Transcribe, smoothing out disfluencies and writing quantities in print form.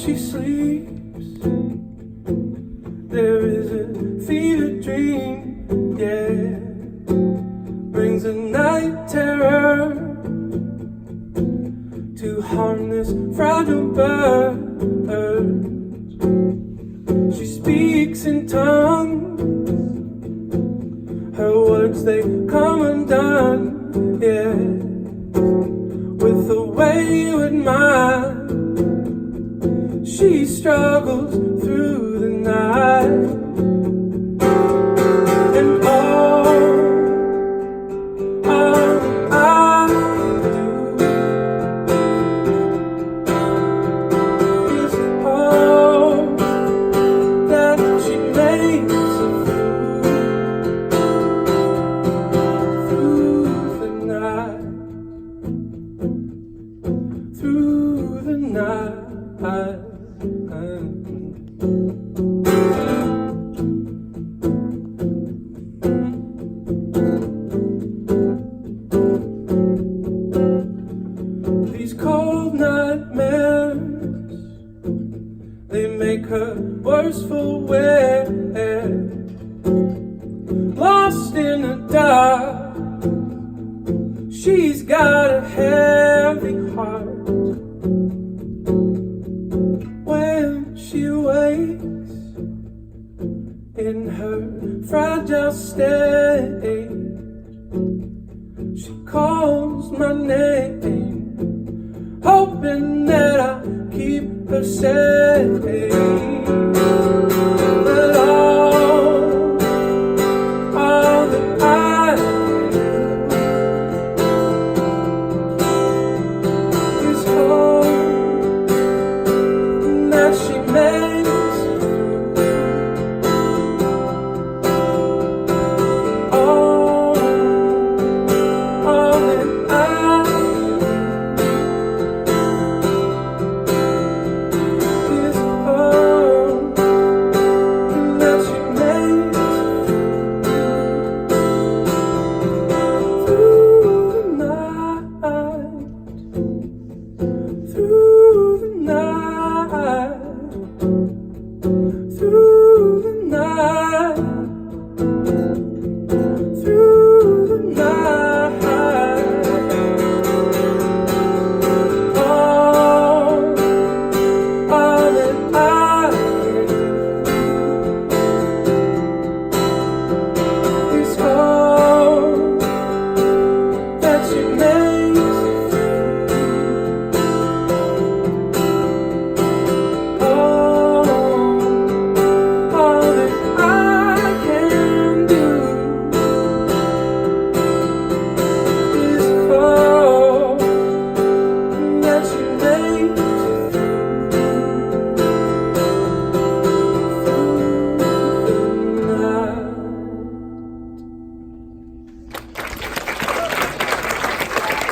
she sleeps, there is a fever dream, yeah, brings a night terror to harm this fragile bird. She speaks in tongues, her words they come undone, yeah, with a wayward mind. She struggles through the night, and all I do is hope that she makes it through the night, through the night. These cold nightmares, they make her worse for wear. Lost in the dark, she's got a heavy heart. When she wakes in her fragile state, she calls my name, hoping that I keep her safe.